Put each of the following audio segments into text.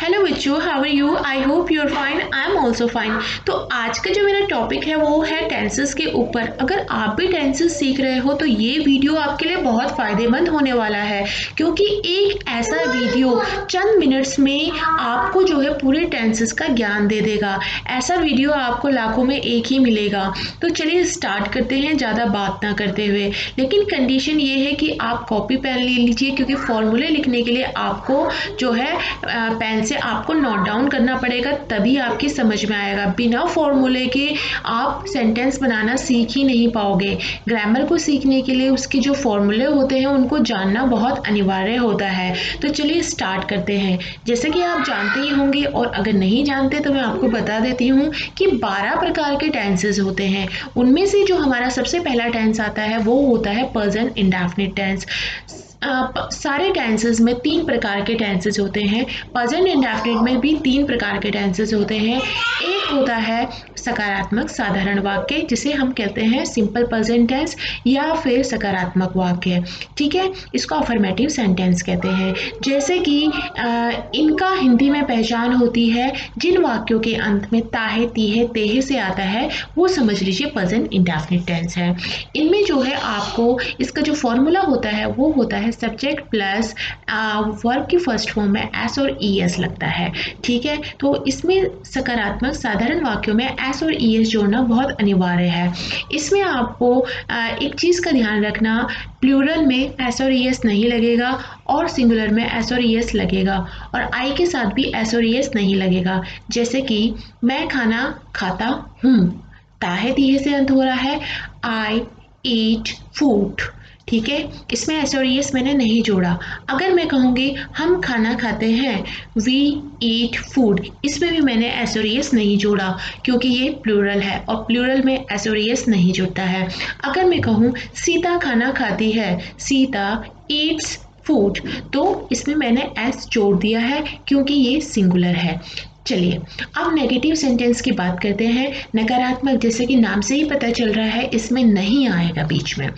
Hello बच्चों, how are you? I hope you are fine. I am also fine. तो आज का जो मेरा टॉपिक है वो है टेंसेस के ऊपर। अगर आप भी टेंसेस सीख रहे हो तो ये वीडियो आपके लिए बहुत फ़ायदेमंद होने वाला है, क्योंकि एक ऐसा वीडियो चंद मिनट्स में आपको जो है पूरे टेंसेस का ज्ञान दे देगा। ऐसा वीडियो आपको लाखों में एक ही मिलेगा। तो चलिए स्टार्ट करते हैं, ज़्यादा बात ना करते हुए। लेकिन कंडीशन ये है कि आप कॉपी पेन ले लीजिए, क्योंकि फॉर्मूले लिखने के लिए आपको जो है पेन से आपको नोट डाउन करना पड़ेगा, तभी आपकी समझ में आएगा। बिना फॉर्मूले के आप सेंटेंस बनाना सीख ही नहीं पाओगे। ग्रामर को सीखने के लिए उसके जो फॉर्मूले होते हैं उनको जानना बहुत अनिवार्य होता है। तो चलिए स्टार्ट करते हैं। जैसे कि आप जानते ही होंगे, और अगर नहीं जानते तो मैं आपको बता देती हूँ कि 12 प्रकार के टेंसेस होते हैं। उनमें से जो हमारा सबसे पहला टेंस आता है वो होता है प्रेजेंट इंडेफिनिट टेंस। सारे टेंसेस में 3 प्रकार के टेंसेस होते हैं। प्रेजेंट इंडेफिनिट में भी 3 प्रकार के टेंसेस होते हैं। एक होता है सकारात्मक साधारण वाक्य, जिसे हम कहते हैं सिंपल प्रेजेंट टेंस या फिर सकारात्मक वाक्य। ठीक है, इसको अफर्मेटिव सेंटेंस कहते हैं। जैसे कि इनका हिंदी में पहचान होती है जिन वाक्यों के अंत में ताहे तीहे तेहे से आता है, वो समझ लीजिए प्रेजेंट इंडेफिनिट टेंस है। इनमें जो है आपको इसका जो फॉर्मूला होता है वो होता है सब्जेक्ट प्लस वर्ब की फर्स्ट फॉर्म में एस और ई एस लगता है। ठीक है, तो इसमें सकारात्मक साधारण वाक्यों में एस और ई एस जोड़ना बहुत अनिवार्य है। इसमें आपको एक चीज़ का ध्यान रखना, प्लूरल में एस और ई एस नहीं लगेगा और सिंगुलर में एस और ई एस लगेगा, और आई के साथ भी एस और ई एस नहीं लगेगा। जैसे कि मैं खाना खाता हूँ, ताहे तीहे से अंत हो रहा है, आई ईट फूड। ठीक है, इसमें एस और एस मैंने नहीं जोड़ा। अगर मैं कहूँगी हम खाना खाते हैं, वी ईट फूड, इसमें भी मैंने एस और एस नहीं जोड़ा, क्योंकि ये प्लूरल है और प्लूरल में एस और एस नहीं जुड़ता है। अगर मैं कहूँ सीता खाना खाती है, सीता ईट्स फूड, तो इसमें मैंने एस जोड़ दिया है क्योंकि ये सिंगुलर है। चलिए अब नेगेटिव सेंटेंस की बात करते हैं। नकारात्मक, जैसे कि नाम से ही पता चल रहा है, इसमें नहीं आएगा बीच में।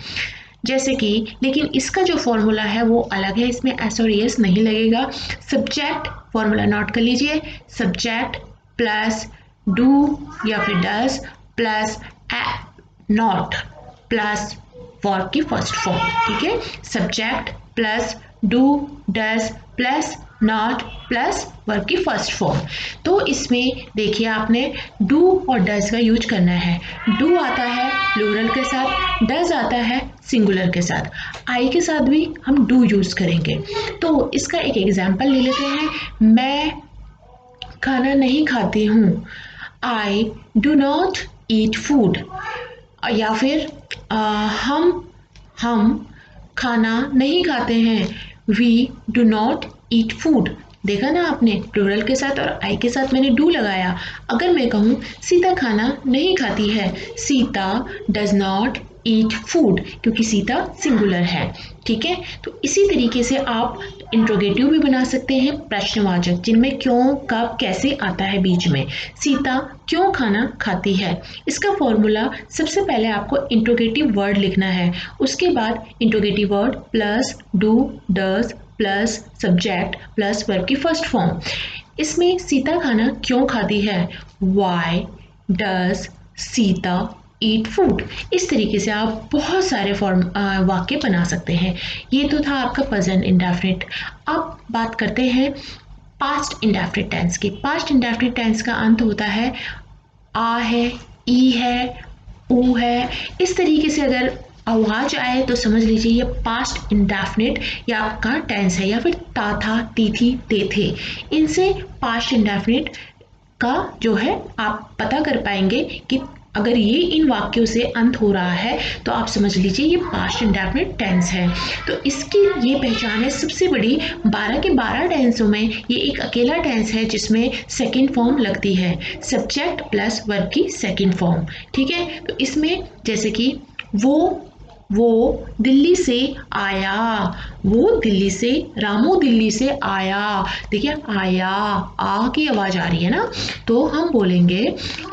जैसे कि, लेकिन इसका जो फॉर्मूला है वो अलग है, इसमें एस और एस नहीं लगेगा। सब्जेक्ट फॉर्मूला नोट कर लीजिए, सब्जेक्ट प्लस डू या फिर does plus not plus verb की फर्स्ट फॉर्म। ठीक है, subject plus do does plus not plus verb की फर्स्ट फॉर्म। तो इसमें देखिए आपने डू और डज का यूज करना है। डू आता है प्लूरल के साथ, डज आता है सिंगुलर के साथ, आई के साथ भी हम डू यूज करेंगे। तो इसका एक एग्जाम्पल ले लेते हैं। मैं खाना नहीं खाती हूँ, I do not eat food. या फिर हम खाना नहीं खाते हैं, we do not eat food. देखा ना आपने, प्लूरल के साथ और आई के साथ मैंने डू लगाया। अगर मैं कहूँ सीता खाना नहीं खाती है, Sita does not eat food, क्योंकि सीता सिंगुलर है। ठीक है, तो इसी तरीके से आप इंट्रोगेटिव भी बना सकते हैं, प्रश्नवाचक, जिनमें क्यों कब कैसे आता है बीच में। सीता क्यों खाना खाती है, इसका फॉर्मूला सबसे पहले आपको इंट्रोगेटिव वर्ड लिखना है, उसके बाद interrogative word plus do does plus subject plus verb की फर्स्ट फॉर्म। इसमें सीता खाना क्यों खाती है, why does Sita eat food. इस तरीके से आप बहुत सारे वाक्य बना सकते हैं। ये तो था आपका प्रेजेंट इंडेफिनिट। अब बात करते हैं पास्ट इंडेफिनिट टेंस की। पास्ट इंडेफिनिट टेंस का अंत होता है आ है, ई है, ऊ है। इस तरीके से अगर आवाज आए तो समझ लीजिए ये पास्ट इंडेफिनिट या आपका टेंस है, या फिर ता था ती थी ते थे। इनसे पास्ट इंडेफिनिट का जो है आप पता कर पाएंगे कि अगर ये इन वाक्यों से अंत हो रहा है तो आप समझ लीजिए ये पास्ट इंडेफिनिट टेंस है। तो इसकी ये पहचान है सबसे बड़ी। 12 के 12 टेंसों में ये एक अकेला टेंस है जिसमें सेकंड फॉर्म लगती है, सब्जेक्ट प्लस वर्ब की सेकंड फॉर्म। ठीक है, तो इसमें जैसे कि वो दिल्ली से आया, वो दिल्ली से, रामू दिल्ली से आया। देखिए आया, आ की आवाज आ रही है ना, तो हम बोलेंगे,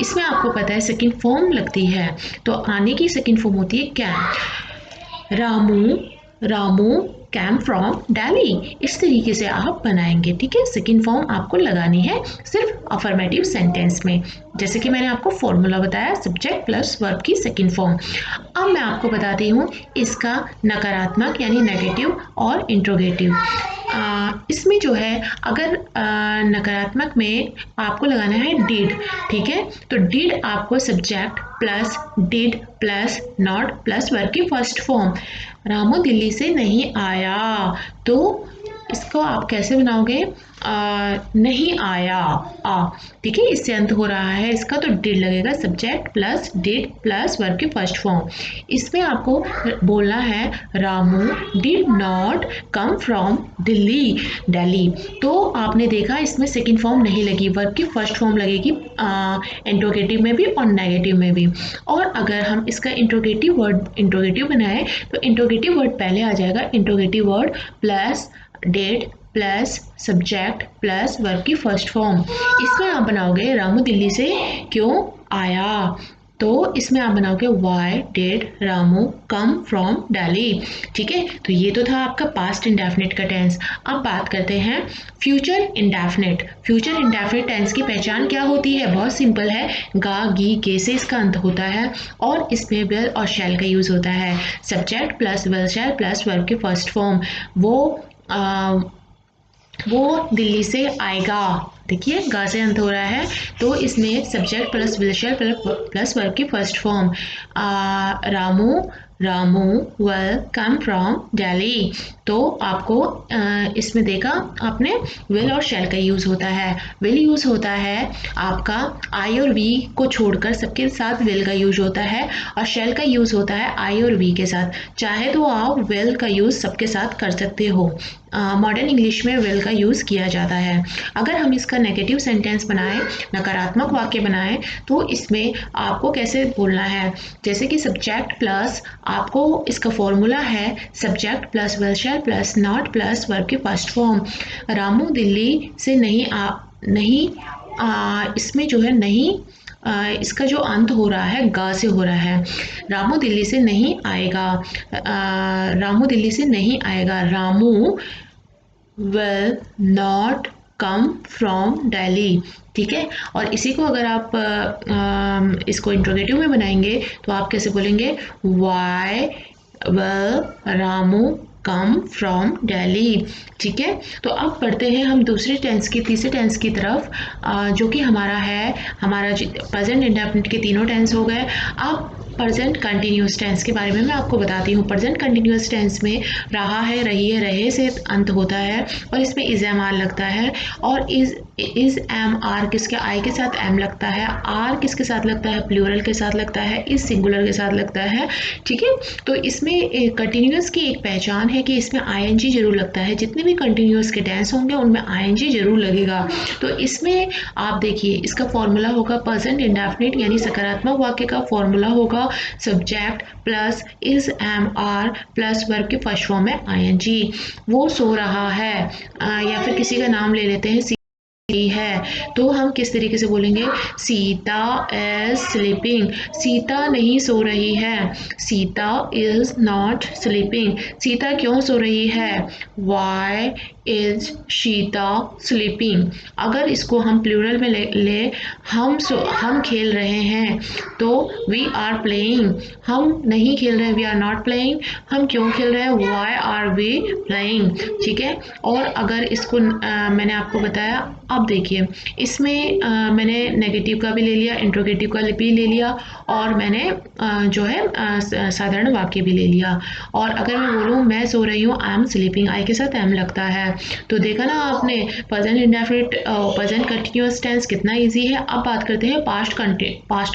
इसमें आपको पता है सेकंड फॉर्म लगती है, तो आने की सेकंड फॉर्म होती है can. Ramu came from Delhi. इस तरीके से आप बनाएंगे, ठीक है। सेकंड फॉर्म आपको लगानी है सिर्फ अफर्मेटिव सेंटेंस में, जैसे कि मैंने आपको फॉर्मूला बताया सब्जेक्ट प्लस वर्ब की सेकंड फॉर्म। अब मैं आपको बताती हूँ इसका नकारात्मक यानी नेगेटिव और इंट्रोगेटिव। इसमें जो है अगर नकारात्मक में आपको लगाना है डिड, ठीक है। तो डिड आपको subject plus did plus not plus verb की फर्स्ट फॉर्म। रामू दिल्ली से नहीं आया, तो इसको आप कैसे बनाओगे? नहीं आया, ठीक है, इससे अंत हो रहा है इसका, तो डिड लगेगा subject plus did plus verb की फर्स्ट फॉर्म। इसमें आपको बोलना है Ramu did not come from Delhi. तो आपने देखा इसमें सेकंड फॉर्म नहीं लगी, वर्ब की फर्स्ट फॉर्म लगेगी इंट्रोगेटिव में भी और नेगेटिव में भी। और अगर हम इसका इंट्रोगेटिव बनाए तो इंट्रोगेटिव वर्ड पहले आ जाएगा, interrogative word plus did plus subject plus verb की फर्स्ट फॉर्म। इसमें आप बनाओगे रामू दिल्ली से क्यों आया, तो इसमें आप बनाओगे why did Ramu come from Delhi, ठीक है। तो ये तो था आपका पास्ट इंडेफिनिट का टेंस। अब बात करते हैं future indefinite. Future indefinite tense की पहचान क्या होती है? बहुत सिंपल है, गा गी के से इसका अंत होता है और इसमें विल और शैल का यूज होता है। Subject plus will shall plus verb की फर्स्ट फॉर्म। वो दिल्ली से आएगा, देखिए गा से अंत हो रहा है, तो इसमें subject plus will shall plus verb की first form. Ramu will come from Delhi, तो आपको इसमें देखा आपने विल और शैल का यूज होता है। विल यूज होता है आपका आई और वी को छोड़कर, सबके साथ विल का यूज होता है, और शैल का यूज होता है आई और वी के साथ। चाहे तो आप विल का यूज सबके साथ कर सकते हो, मॉडर्न इंग्लिश में विल का यूज किया जाता है। अगर हम इसका नेगेटिव सेंटेंस बनाएं, नकारात्मक वाक्य बनाएं, तो इसमें आपको कैसे बोलना है? जैसे कि सब्जेक्ट प्लस, आपको इसका फॉर्मूला है subject plus will shall plus not plus verb की फर्स्ट फॉर्म। रामू दिल्ली से इसमें जो है नहीं, इसका जो अंत हो रहा है गा से हो रहा है। रामू दिल्ली से नहीं आएगा, रामू दिल्ली से नहीं आएगा, Ramu will not come from Delhi, ठीक है। और इसी को अगर आप इसको इंट्रोगेटिव में बनाएंगे तो आप कैसे बोलेंगे? why will Ramu come from Delhi, ठीक है। तो अब पढ़ते हैं हम तीसरे टेंस की तरफ, जो कि हमारा प्रेजेंट इंडेफिनिट के तीनों टेंस हो गए। अब प्रेजेंट कंटिन्यूस टेंस के बारे में मैं आपको बताती हूँ। प्रेजेंट कंटिन्यूस टेंस में रहा है, रही है, रहे से अंत होता है और इसमें इज एम आर लगता है, और इज एम आर किसके? आई के साथ एम लगता है, आर किसके साथ लगता है? प्लूरल के साथ लगता है, इज सिंगुलर के साथ लगता है, ठीक है। तो इसमें कंटिन्यूस की एक पहचान है कि इसमें आई एन जी जरूर लगता है, जितने भी कंटिन्यूस के टेंस होंगे उनमें आई एन जी जरूर लगेगा। तो इसमें आप देखिए इसका फॉर्मूला होगा प्रेजेंट इंडेफिनिट यानी सकारात्मक वाक्य का फॉर्मूला होगा subject plus is am are plus verb की फर्स्ट फॉर्म है आई एन जी। वो सो रहा है, या फिर किसी का नाम ले लेते हैं है, तो हम किस तरीके से बोलेंगे? सीता इज स्लीपिंग, सीता नहीं सो रही है, Sita is not sleeping, Sita क्यों सो रही है? Why is Sita sleeping. अगर इसको हम प्लूरल में ले हम खेल रहे हैं, तो वी आर प्लेइंग, हम नहीं खेल रहे हैं, वी आर नॉट प्लेइंग, हम क्यों खेल रहे हैं? वाई आर वी प्लेइंग, ठीक है। और अगर इसको मैंने आपको बताया, अब देखिए इसमें मैंने नेगेटिव का भी ले लिया, इंट्रोगेटिव का भी ले लिया, और मैंने जो है साधारण वाक्य भी ले लिया। और अगर मैं बोलूँ मैं सो रही हूँ, आई एम स्लीपिंग, आई के साथ एम लगता है, तो देखा ना आपने present indefinite present continuous tense कितना इजी है। अब बात करते हैं पास्ट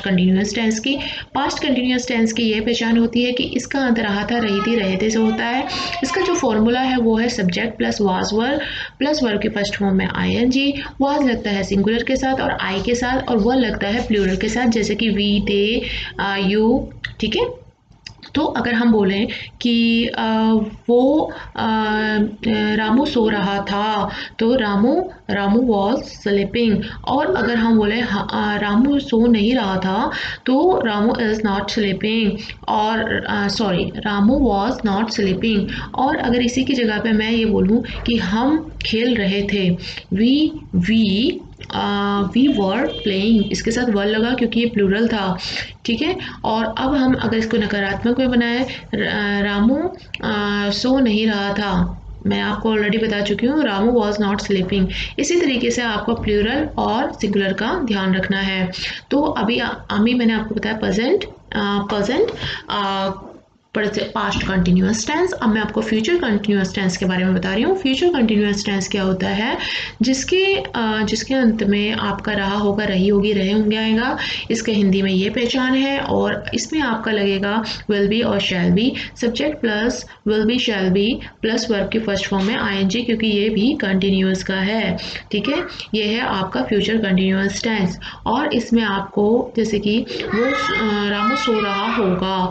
कंटिन्यूअस टेंस की। पास्ट कंटिन्यूअस टेंस की ये पहचान होती है कि इसका अंत रहा था, रही थी, रहे थे से होता है। इसका जो फॉर्मूला है वो है subject plus was were plus verb की फर्स्ट फॉर्म में आई एन जी। वाज लगता है सिंगुलर के साथ और आई के साथ, और वर लगता है प्लूरल के साथ, जैसे कि वी, दे, यू, ठीक है। तो अगर हम बोलें कि वो रामू सो रहा था, तो रामू वॉज स्लीपिंग। और अगर हम बोले रामू सो नहीं रहा था, तो रामू इज़ नॉट स्लीपिंग। और sorry, Ramu was not sleeping. और अगर इसी की जगह पे मैं ये बोलूँ कि हम खेल रहे थे, वी वर प्लेइंग, इसके साथ वर लगा क्योंकि ये प्लूरल था, ठीक है। और अब हम अगर इसको नकारात्मक में बनाए, रामू सो नहीं रहा था, मैं आपको ऑलरेडी बता चुकी हूँ, रामू वॉज नॉट स्लीपिंग। इसी तरीके से आपको प्लूरल और सिंगुलर का ध्यान रखना है। तो अभी मैंने आपको बताया प्रेजेंट पास्ट कंटिन्यूअस टेंस। अब मैं आपको फ्यूचर कंटिन्यूअस टेंस के बारे में बता रही हूँ। फ्यूचर कंटिन्यूअस टेंस क्या होता है? जिसके अंत में आपका रहा होगा, रही होगी, रहे होंगे आएगा। इसके हिंदी में ये पहचान है। और इसमें आपका लगेगा विल बी और shall be, subject plus will be shall be plus verb की फर्स्ट फॉर्म में आईएनजी, क्योंकि ये भी कंटिन्यूअस का है, ठीक है। ये है आपका फ्यूचर कंटिन्यूअस टेंस। और इसमें आपको जैसे कि वो रामू सो रहा होगा,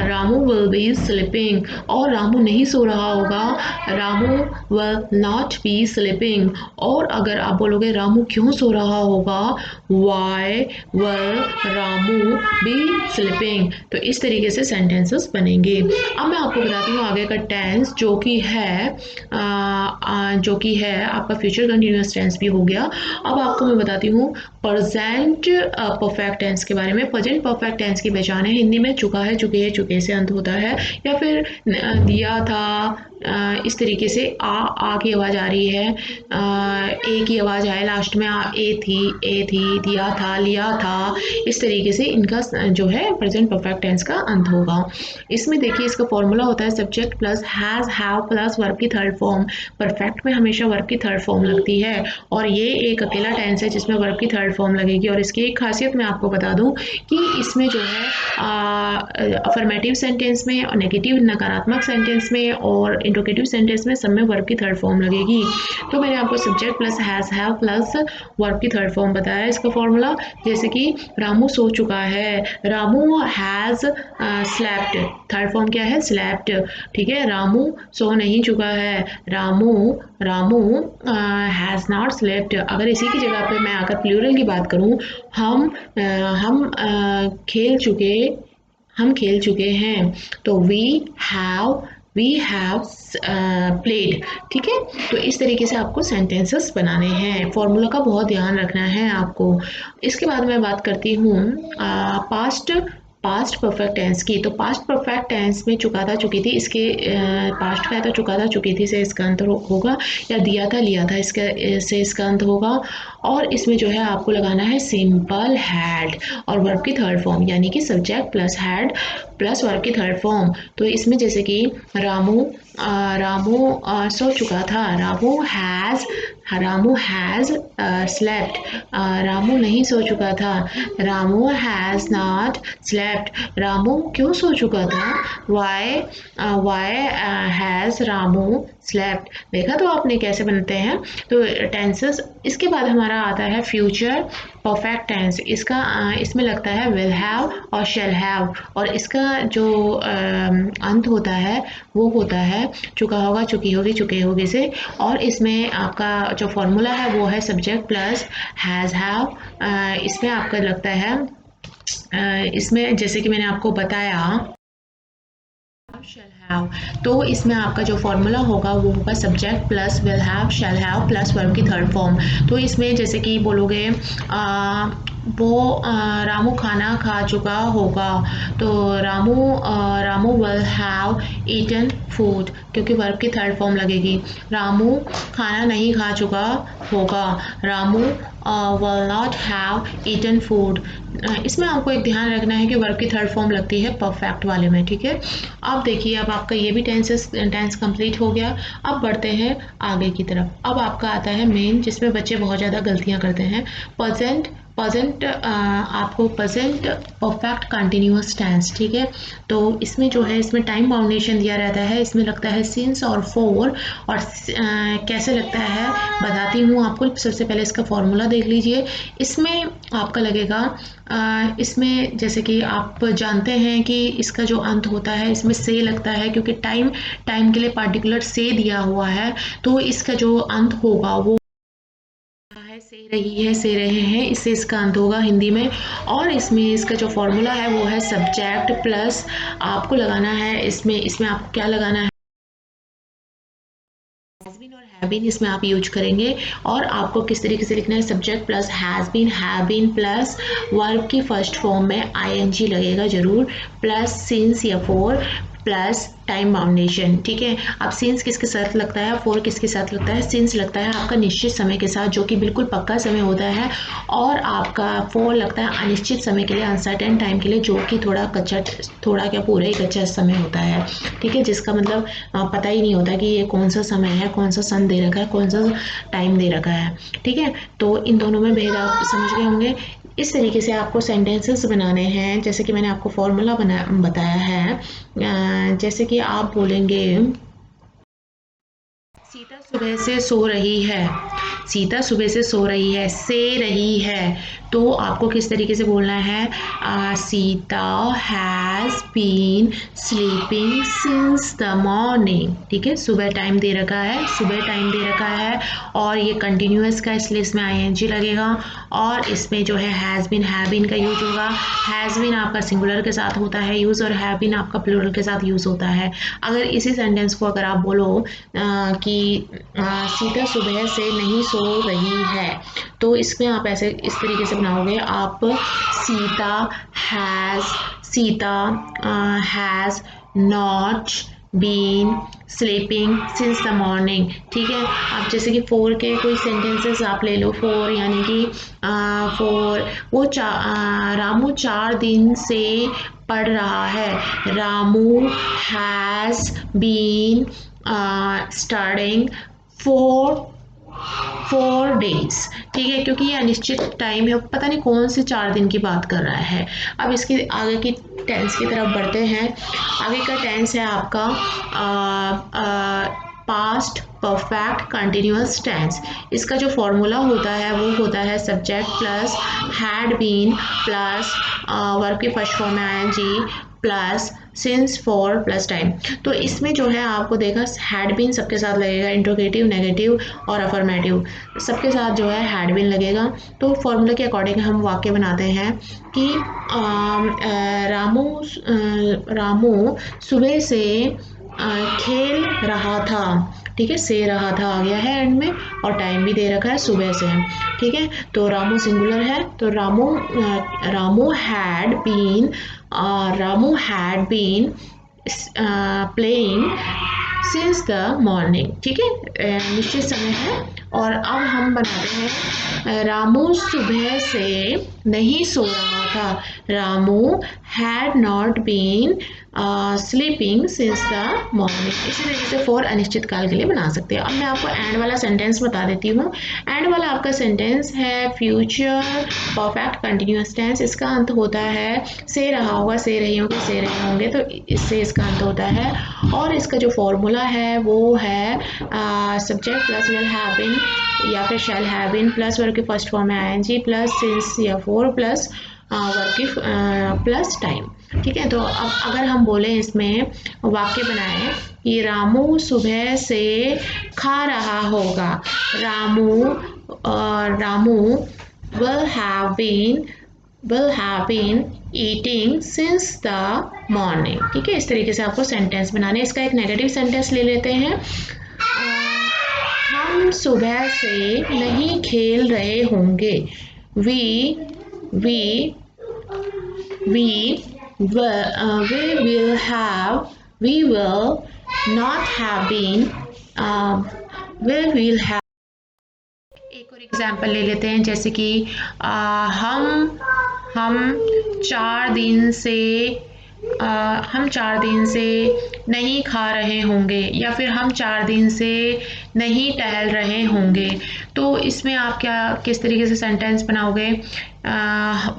रामू विल बी स्लीपिंग। और रामू नहीं सो रहा होगा, Ramu will not be sleeping. और अगर आप बोलोगे रामू क्यों सो रहा होगा, why will Ramu be sleeping. तो इस तरीके से सेंटेंसेस बनेंगे। अब मैं आपको बताती हूँ आगे का टेंस, जो कि है आपका फ्यूचर कंटिन्यूअस टेंस भी हो गया। अब आपको मैं बताती हूँ प्रेजेंट परफेक्ट टेंस के बारे में। प्रेजेंट परफेक्ट टेंस की पहचान है हिंदी में चुका है, चुके है, चुके से अंत होता है, या फिर दिया था, इस तरीके से आ की आवाज़ आ रही है, ए की आवाज़ आए लास्ट में, ए थी, दिया था, लिया था। इस तरीके से इनका जो है प्रेजेंट परफेक्ट टेंस का अंत होगा। इसमें देखिए इसका फॉर्मूला होता है subject plus has have plus verb की थर्ड फॉर्म। परफेक्ट में हमेशा वर्ब की थर्ड फॉर्म लगती है, और ये एक अकेला टेंस है जिसमें वर्ब की थर्ड फॉर्म लगेगी। और इसकी एक खासियत मैं आपको बता दूं कि इसमें जो है अफर्मेटिव सेंटेंस में और नेगेटिव नकारात्मक सेंटेंस में और इंट्रोगेटिव सेंटेंस में सब में वर्ब की थर्ड फॉर्म लगेगी। तो मैंने आपको subject plus has have plus verb की थर्ड फॉर्म बताया इसका फॉर्मूला। जैसे कि रामू सो चुका है, Ramu has slept, third form क्या है? स्लेप्ट, ठीक है। रामू सो नहीं चुका है, रामू हैज़ नॉट स्लेप्ट। अगर इसी की जगह पे मैं अगर प्लूरल की बात करूँ, हम खेल चुके हैं, तो वी हैव प्लेड, ठीक है। तो इस तरीके से आपको सेंटेंसेस बनाने हैं, फॉर्मूला का बहुत ध्यान रखना है आपको। इसके बाद मैं बात करती हूँ पास्ट परफेक्ट टेंस की। तो पास्ट परफेक्ट टेंस में चुका था, चुकी थी, इसके पास्ट का है तो चुका था, चुकी थी से इसका अंत होगा, या दिया था, लिया था से इसका अंत होगा। और इसमें जो है आपको लगाना है सिंपल हैड और वर्ब की थर्ड फॉर्म, यानी कि subject plus had plus verb की थर्ड फॉर्म। तो इसमें जैसे कि रामू सो चुका था, रामू हैज़ स्लेप्ट। रामू नहीं सो चुका था, Ramu has not slept. Ramu क्यों सो चुका था, वाई हैज़ रामू स्लेप्ट। देखा तो आपने कैसे बनते हैं तो टेंसेस। इसके बाद हमारा आता है फ्यूचर परफेक्ट टेंस। इसमें लगता है विल हैव और शैल हैव, और इसका जो अंत होता है वो होता है चुका होगा, चुकी होगी, चुके होगे से। और इसमें आपका जो फॉर्मूला है वो है सब्जेक्ट प्लस हैज़ हैव। इसमें आपका लगता है इसमें जैसे कि मैंने आपको बताया शैल हैव, तो इसमें आपका जो फॉर्मूला होगा वो होगा subject plus will have shall have plus verb की थर्ड फॉर्म। तो इसमें जैसे कि बोलोगे रामू खाना खा चुका होगा, तो Ramu will have eaten food, क्योंकि वर्ब की थर्ड फॉर्म लगेगी। रामू खाना नहीं खा चुका होगा, Ramu will not have eaten food. इसमें आपको एक ध्यान रखना है कि वर्ब की थर्ड फॉर्म लगती है परफेक्ट वाले में, ठीक है। अब देखिए, अब आपका ये भी टेंस कंप्लीट हो गया। अब बढ़ते हैं आगे की तरफ। अब आपका आता है मेन, जिसमें बच्चे बहुत ज़्यादा गलतियाँ करते हैं, प्रेजेंट प्रेजेंट आपको प्रेजेंट परफेक्ट कंटिन्यूअस टेंस, ठीक है। तो इसमें जो है इसमें टाइम बाउंडेशन दिया रहता है, इसमें लगता है सिंस और फॉर। और कैसे लगता है बताती हूँ आपको। सबसे पहले इसका फॉर्मूला देख लीजिए। इसमें आपका लगेगा इसमें जैसे कि आप जानते हैं कि इसका जो अंत होता है इसमें से लगता है, क्योंकि टाइम के लिए पार्टिकुलर से दिया हुआ है, तो इसका जो अंत होगा वो है से रही है, से रहे हैं, इससे इसका अंत होगा हिंदी में। और इसमें इसका जो फॉर्मूला है वो है सब्जेक्ट प्लस आपको लगाना है इसमें आपको क्या लगाना है, हैज़ बीन और हैव बीन इसमें आप यूज करेंगे। और आपको किस तरीके से लिखना है, subject plus has been, have been plus verb की फर्स्ट फॉर्म में आईएनजी लगेगा जरूर, प्लस सिंस या फॉर प्लस टाइम बाउंडेशन, ठीक है। अब सिंस किसके साथ लगता है, फॉर किसके साथ लगता है, सिंस लगता है आपका निश्चित समय के साथ जो कि बिल्कुल पक्का समय होता है, और आपका फॉर लगता है अनिश्चित समय के लिए, अनसर्टेन टाइम के लिए, जो कि थोड़ा क्या पूरा ही कच्चा समय होता है, ठीक है, जिसका मतलब पता ही नहीं होता कि ये कौन सा समय है, कौन सा सन दे रखा है, कौन सा टाइम दे रखा है, ठीक है। तो इन दोनों में भेद आप समझ गए होंगे। इस तरीके से आपको सेंटेंसेस बनाने हैं, जैसे कि मैंने आपको फॉर्मूला बताया है। जैसे कि आप बोलेंगे सीता सुबह से सो रही है, सीता सुबह से सो रही है, से रही है, तो आपको किस तरीके से बोलना है, Sita has been sleeping since the morning, ठीक है। सुबह टाइम दे रखा है, सुबह टाइम दे रखा है, और ये कंटिन्यूअस का इसलिए इसमें आईएनजी लगेगा, और इसमें जो है हैज़ बीन हैव बीन का यूज होगा। हैज़ बीन आपका सिंगुलर के साथ होता है यूज़, और हैव बीन आपका प्लूरल के साथ यूज़ होता है। अगर इसी सेंटेंस को अगर आप बोलो कि सीता सुबह से नहीं सो रही है, तो इसमें आप ऐसे इस तरीके से बनाओगे आप, Sita has not been sleeping since the morning, ठीक है। आप जैसे कि फोर के कोई सेंटेंसेस आप ले लो, फोर यानी कि फोर वो रामू 4 दिन से पढ़ रहा है, Ramu has been starting for days, ठीक है, क्योंकि ये अनिश्चित टाइम है, पता नहीं कौन से 4 दिन की बात कर रहा है। अब इसके आगे की टेंस की तरफ बढ़ते हैं। आगे का टेंस है आपका पास्ट परफेक्ट कंटिन्यूअस टेंस। इसका जो फॉर्मूला होता है वो होता है subject plus had been plus verb की फर्स्ट फॉर्म में I N G plus since for plus time. तो इसमें जो है आपको देखा हैड बीन सबके साथ लगेगा, इंट्रोगेटिव, नेगेटिव और अफर्मेटिव सबके साथ जो है हैड बीन लगेगा। तो फॉर्मूला के अकॉर्डिंग हम वाक्य बनाते हैं कि रामू सुबह से खेल रहा था, ठीक है, से रहा था आ गया है एंड में, और टाइम भी दे रखा है सुबह से, ठीक है। तो रामू सिंगुलर है, तो Ramu had been playing since the morning, ठीक है, निश्चित समय है। और अब हम बनाते हैं रामू सुबह से नहीं सो रहा था, Ramu had not been sleeping since the morning. इसी तरीके से फॉर अनिश्चित काल के लिए बना सकते हैं। अब मैं आपको एंड वाला सेंटेंस बता देती हूँ। एंड वाला आपका सेंटेंस है फ्यूचर परफेक्ट कंटिन्यूअस टेंस। इसका अंत होता है से रहा होगा, से रही होगी, से रहे होंगे, तो इससे इसका अंत होता है। और इसका जो फॉर्मूला है वो है subject plus will have been या फिर shall have been plus verb की फर्स्ट फॉर्म में आईएनजी प्लस सिंस या फॉर प्लस वर्ब की प्लस टाइम, ठीक है। तो अब अगर हम बोले इसमें वाक्य बनाए कि रामू सुबह से खा रहा होगा, Ramu will have been eating since the morning, ठीक है। इस तरीके से आपको सेंटेंस बनाने। इसका एक नेगेटिव सेंटेंस ले लेते हैं। हम सुबह से नहीं खेल रहे होंगे, we will not have been we will have। एक और एग्जाम्पल ले लेते हैं, जैसे कि हम 4 दिन से हम 4 दिन से नहीं खा रहे होंगे या फिर हम 4 दिन से नहीं टहल रहे होंगे। तो इसमें आप क्या किस तरीके से सेंटेंस बनाओगे?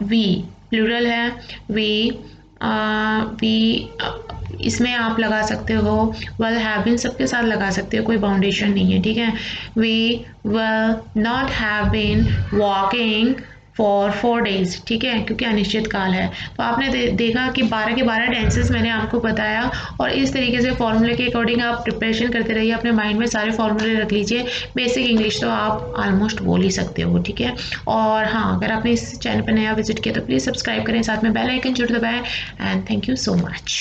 वी प्लूरल है, वी इसमें आप लगा सकते हो, वेल हैव बीन सबके साथ लगा सकते हो, कोई बाउंडेशन नहीं है, ठीक है। We will not have been walking for 4 days, ठीक है, क्योंकि अनिश्चित काल है। तो आपने देखा कि 12 के 12 टेंसेस मैंने आपको बताया, और इस तरीके से फॉर्मूले के अकॉर्डिंग आप प्रिपरेशन करते रहिए, अपने माइंड में सारे फॉर्मूले रख लीजिए। बेसिक इंग्लिश तो आप ऑलमोस्ट बोल ही सकते हो, ठीक है। और हाँ, अगर आपने इस चैनल पर नया विजिट किया तो प्लीज़ सब्सक्राइब करें, साथ में बेल आइकन जरूर दबाएं। And thank you so much.